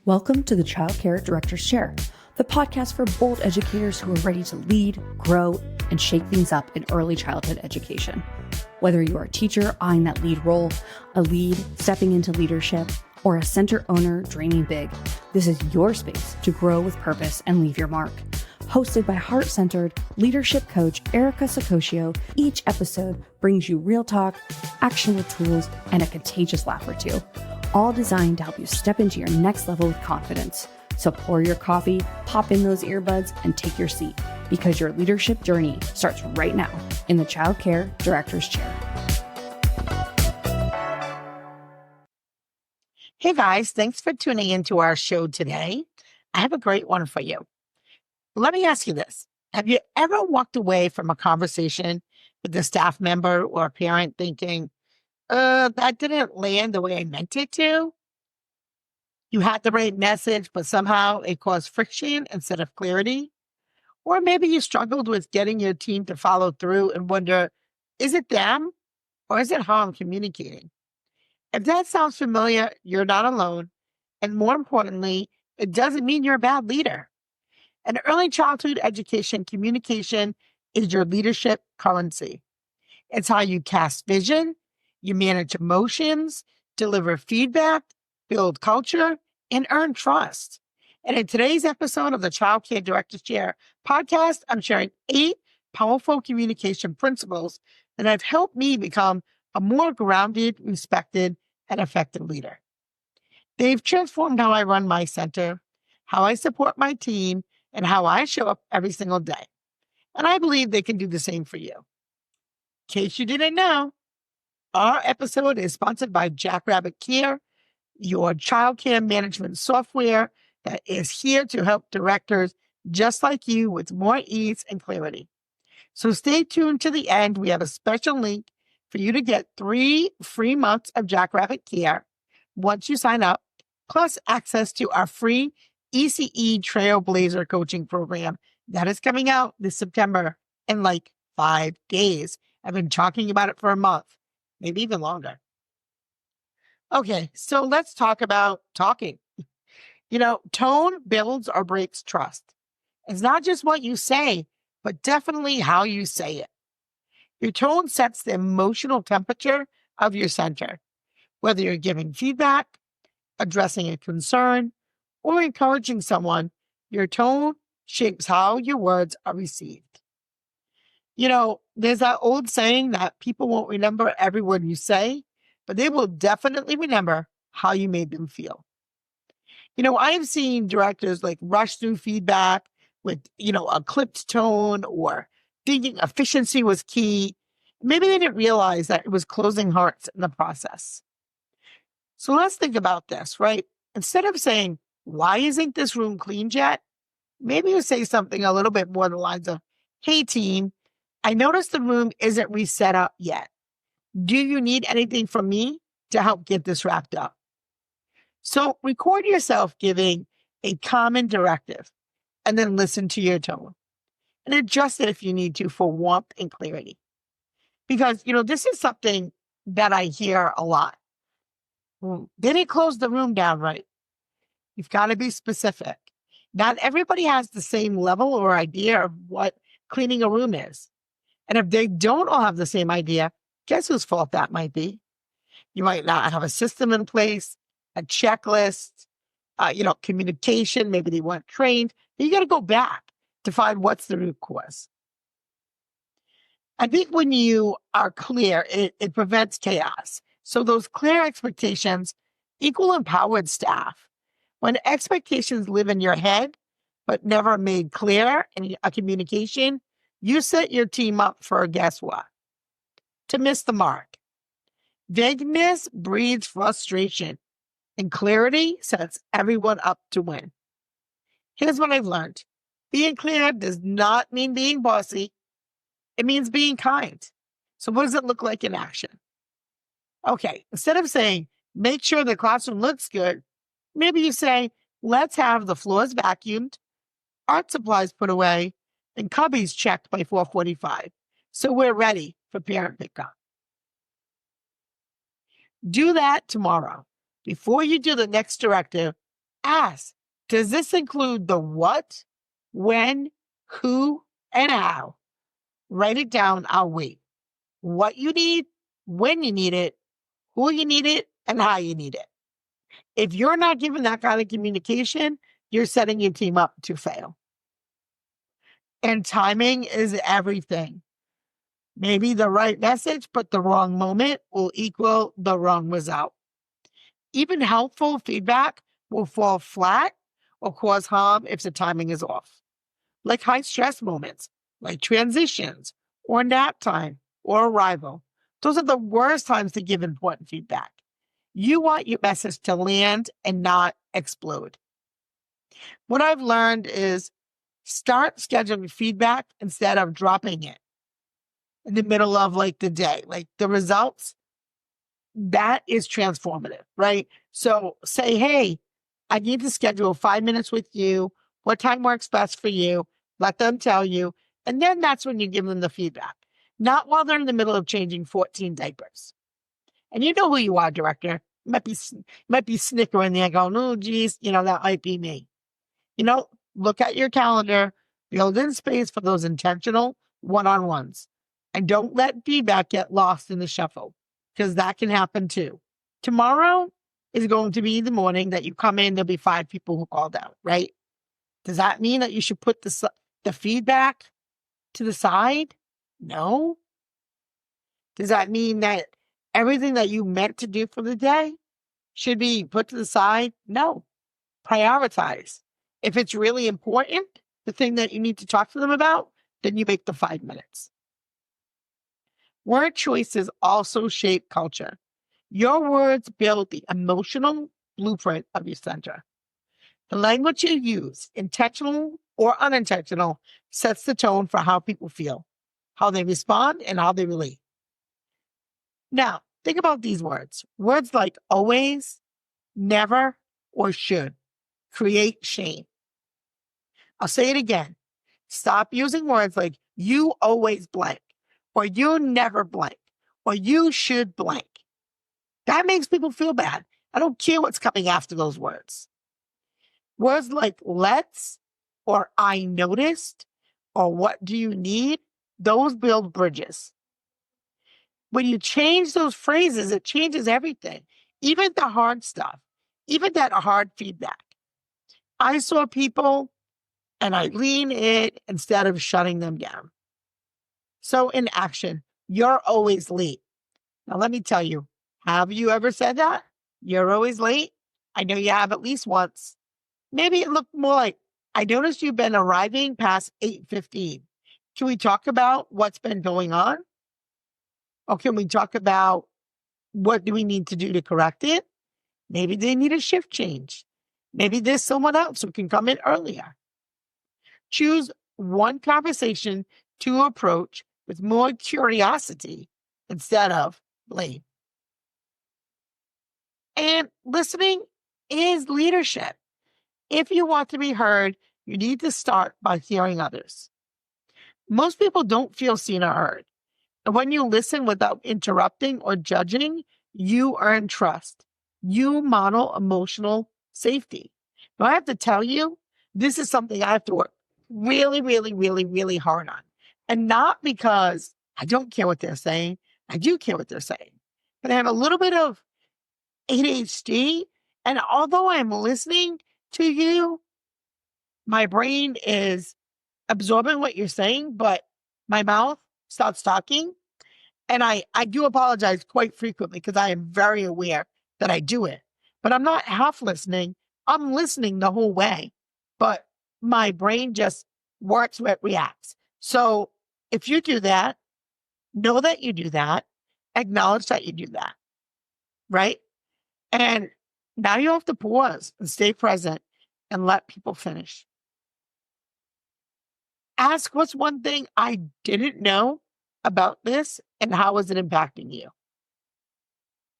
Welcome to the Child Care Director's Chair, the podcast for bold educators who are ready to lead, grow, and shake things up in early childhood education. Whether you're a teacher eyeing that lead role, a lead stepping into leadership, or a center owner dreaming big, this is your space to grow with purpose and leave your mark. Hosted by heart-centered leadership coach Erica Sacoccio, each episode brings you real talk, actionable tools, and a contagious laugh or two, all designed to help you step into your next level with confidence. So pour your coffee, pop in those earbuds, and take your seat, because your leadership journey starts right now in the Child Care Director's Chair. Hey guys, thanks for tuning into our show today. I have a great one for you. Let me ask you this. Have you ever walked away from a conversation with a staff member or a parent thinking, that didn't land the way I meant it to? You had the right message, but somehow it caused friction instead of clarity? Or maybe you struggled with getting your team to follow through and wonder, is it them or is it how I'm communicating? If that sounds familiar, you're not alone. And more importantly, it doesn't mean you're a bad leader. In early childhood education, communication is your leadership currency. It's how you cast vision, you manage emotions, deliver feedback, build culture, and earn trust. And in today's episode of the Child Care Director's Chair podcast, I'm sharing 8 powerful communication principles that have helped me become a more grounded, respected, and effective leader. They've transformed how I run my center, how I support my team, and how I show up every single day. And I believe they can do the same for you. In case you didn't know, our episode is sponsored by Jackrabbit Care, your child care management software that is here to help directors just like you with more ease and clarity. So stay tuned to the end. We have a special link for you to get 3 free months of Jackrabbit Care once you sign up, plus access to our free ECE Trailblazer coaching program that is coming out this September in like 5 days. I've been talking about it for a month, maybe even longer. Okay, so let's talk about talking. Tone builds or breaks trust. It's not just what you say, but definitely how you say it. Your tone sets the emotional temperature of your center. Whether you're giving feedback, addressing a concern, or encouraging someone, your tone shapes how your words are received. There's that old saying that people won't remember every word you say, but they will definitely remember how you made them feel. I've seen directors rush through feedback with, a clipped tone or thinking efficiency was key. Maybe they didn't realize that it was closing hearts in the process. So let's think about this, right? Instead of saying, why isn't this room cleaned yet? Maybe you say something a little bit more along the lines of, hey team, I noticed the room isn't reset up yet. Do you need anything from me to help get this wrapped up? So record yourself giving a common directive and then listen to your tone and adjust it if you need to for warmth and clarity. Because, this is something that I hear a lot. They didn't close the room down right. You've got to be specific. Not everybody has the same level or idea of what cleaning a room is. And if they don't all have the same idea, guess whose fault that might be? You might not have a system in place, a checklist, communication. Maybe they weren't trained. You got to go back to find what's the root cause. I think when you are clear, it prevents chaos. So those clear expectations equal empowered staff. When expectations live in your head, but never made clear in a communication, you set your team up for, guess what? To miss the mark. Vagueness breeds frustration, and clarity sets everyone up to win. Here's what I've learned. Being clear does not mean being bossy. It means being kind. So what does it look like in action? Okay, instead of saying, make sure the classroom looks good, maybe you say, let's have the floors vacuumed, art supplies put away, and cubbies checked by 4:45. So we're ready for parent pickup. Do that tomorrow. Before you do the next directive, Ask, does this include the what, when, who, and how? Write it down. I'll wait. What you need, when you need it, who you need it, and how you need it. If you're not giving that kind of communication, you're setting your team up to fail. And timing is everything. Maybe the right message, but the wrong moment will equal the wrong result. Even helpful feedback will fall flat or cause harm if the timing is off. Like high stress moments, like transitions, or nap time, or arrival. Those are the worst times to give important feedback. You want your message to land and not explode. What I've learned is start scheduling feedback instead of dropping it in the middle of like the day. Like the results, that is transformative, right? So say, hey, I need to schedule 5 minutes with you. What time works best for you? Let them tell you. And then that's when you give them the feedback, not while they're in the middle of changing 14 diapers. And you know who you are, director. Might be snickering there going, oh, geez, that might be me. Look at your calendar, build in space for those intentional one-on-ones. And don't let feedback get lost in the shuffle, because that can happen too. Tomorrow is going to be the morning that you come in, there'll be 5 people who called out, right? Does that mean that you should put the feedback to the side? No. Does that mean that everything that you meant to do for the day should be put to the side? No. Prioritize. If it's really important, the thing that you need to talk to them about, then you make the 5 minutes. Word choices also shape culture. Your words build the emotional blueprint of your center. The language you use, intentional or unintentional, sets the tone for how people feel, how they respond, and how they relate. Now, think about these words. Words like always, never, or should create shame. I'll say it again. Stop using words like you always blank, or you never blank, or you should blank. That makes people feel bad. I don't care what's coming after those words. Words like let's, or I noticed, or what do you need, those build bridges. When you change those phrases, it changes everything, even the hard stuff, even that hard feedback. I saw people and I lean in instead of shutting them down. So in action, you're always late. Now, let me tell you, have you ever said that? You're always late? I know you have at least once. Maybe it looked more like, I noticed you've been arriving past 8:15. Can we talk about what's been going on? Or can we talk about what do we need to do to correct it? Maybe they need a shift change. Maybe there's someone else who can come in earlier. Choose one conversation to approach with more curiosity instead of blame. And listening is leadership. If you want to be heard, you need to start by hearing others. Most people don't feel seen or heard. And when you listen without interrupting or judging, you earn trust. You model emotional safety. Now, I have to tell you, this is something I have to work really, really, really, really hard on. And not because I don't care what they're saying. I do care what they're saying. But I have a little bit of ADHD. And although I'm listening to you, my brain is absorbing what you're saying, but my mouth starts talking. And I do apologize quite frequently because I am very aware that I do it. But I'm not half listening. I'm listening the whole way. But my brain just works where it reacts. So if you do that, know that you do that, acknowledge that you do that, right? And now you have to pause and stay present and let people finish. Ask, what's one thing I didn't know about this and how is it impacting you?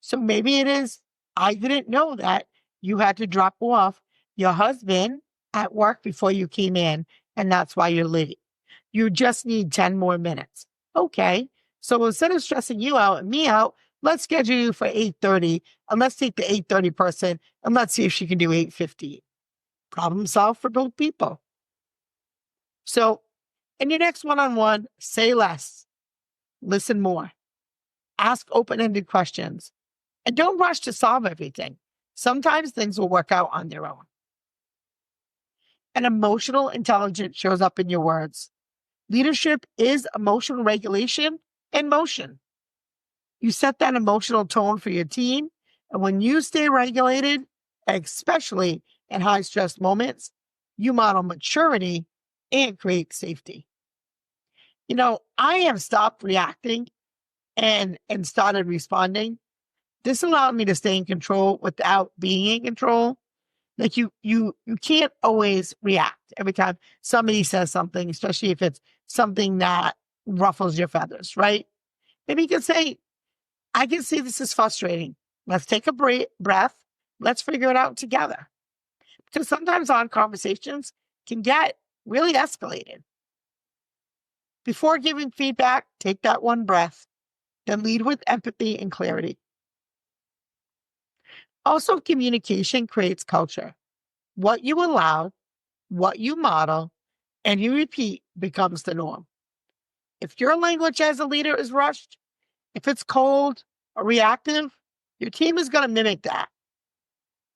So maybe it is, I didn't know that you had to drop off your husband at work before you came in, and that's why you're late. You just need 10 more minutes. Okay. So instead of stressing you out and me out, let's schedule you for 8:30 and let's take the 8:30 person and let's see if she can do 8:15. problem solve for both people. So in your next one-on-one, say less, listen more, ask open-ended questions, and don't rush to solve everything. Sometimes things will work out on their own. And emotional intelligence shows up in your words. Leadership is emotional regulation in motion. You set that emotional tone for your team, and when you stay regulated, especially in high-stress moments, you model maturity and create safety. I have stopped reacting and started responding. This allowed me to stay in control without being in control. Like you can't always react every time somebody says something, especially if it's something that ruffles your feathers, right? Maybe you can say, I can see this is frustrating. Let's take a breath. Let's figure it out together. Because sometimes our conversations can get really escalated. Before giving feedback, take that one breath, then lead with empathy and clarity. Also, communication creates culture. What you allow, what you model, and you repeat becomes the norm. If your language as a leader is rushed, if it's cold or reactive, your team is going to mimic that.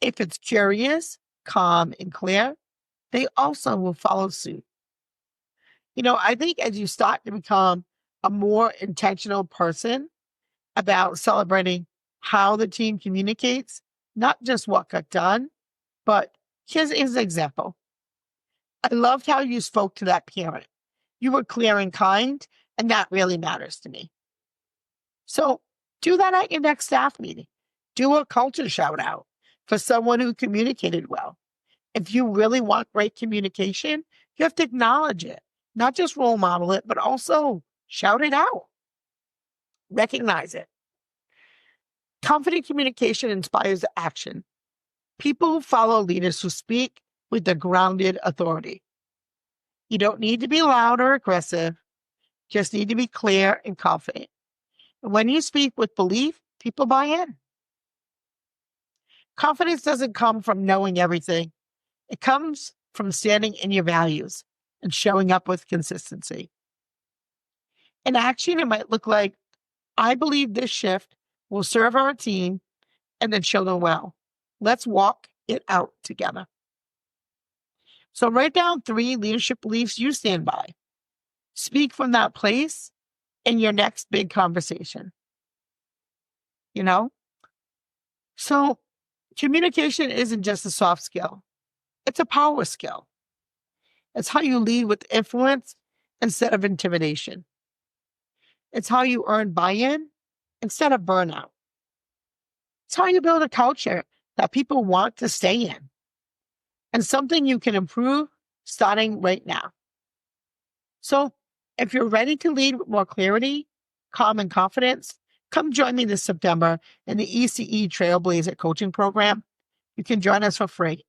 If it's curious, calm, and clear, they also will follow suit. I think as you start to become a more intentional person about celebrating how the team communicates, not just what got done, but here's an example. I loved how you spoke to that parent. You were clear and kind, and that really matters to me. So do that at your next staff meeting. Do a culture shout out for someone who communicated well. If you really want great communication, you have to acknowledge it, not just role model it, but also shout it out. Recognize it. Confident communication inspires action. People follow leaders who speak with the grounded authority. You don't need to be loud or aggressive, just need to be clear and confident. And when you speak with belief, people buy in. Confidence doesn't come from knowing everything. It comes from standing in your values and showing up with consistency. In action, it might look like, I believe this shift will serve our team and then show them well. Let's walk it out together. So write down 3 leadership beliefs you stand by. Speak from that place in your next big conversation. So communication isn't just a soft skill. It's a power skill. It's how you lead with influence instead of intimidation. It's how you earn buy-in instead of burnout. It's how you build a culture that people want to stay in, and something you can improve starting right now. So if you're ready to lead with more clarity, calm, and confidence, come join me this September in the ECE Trailblazer coaching program. You can join us for free.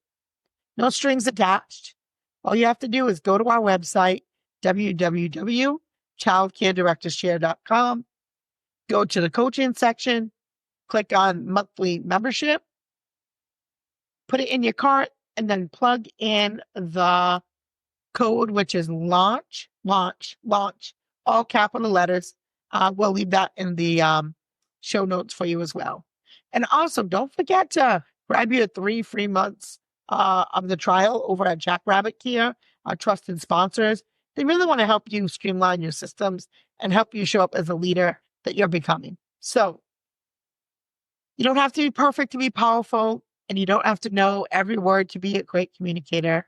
No strings attached. All you have to do is go to our website, www.childcaredirectorschair.com, go to the coaching section, click on monthly membership, put it in your cart, and then plug in the code, which is launch, all capital letters. We'll leave that in the show notes for you as well. And also, don't forget to grab your 3 free months of the trial over at Jackrabbit Care, our trusted sponsors. They really want to help you streamline your systems and help you show up as a leader that you're becoming. So you don't have to be perfect to be powerful, and you don't have to know every word to be a great communicator.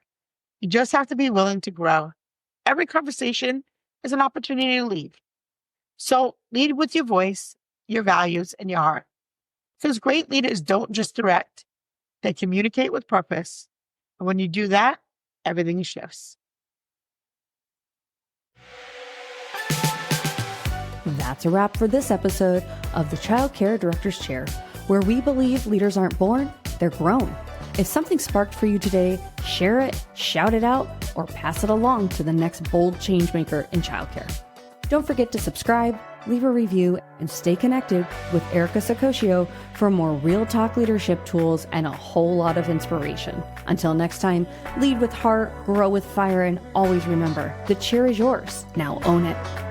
You just have to be willing to grow. Every conversation is an opportunity to lead. So lead with your voice, your values, and your heart. Because great leaders don't just direct, they communicate with purpose. And when you do that, everything shifts. That's a wrap for this episode of the Child Care Director's Chair, where we believe leaders aren't born, they're grown. If something sparked for you today, share it, shout it out, or pass it along to the next bold changemaker in childcare. Don't forget to subscribe, leave a review, and stay connected with Erica Sakosio for more real talk leadership tools and a whole lot of inspiration. Until next time, lead with heart, grow with fire, and always remember, the chair is yours. Now own it.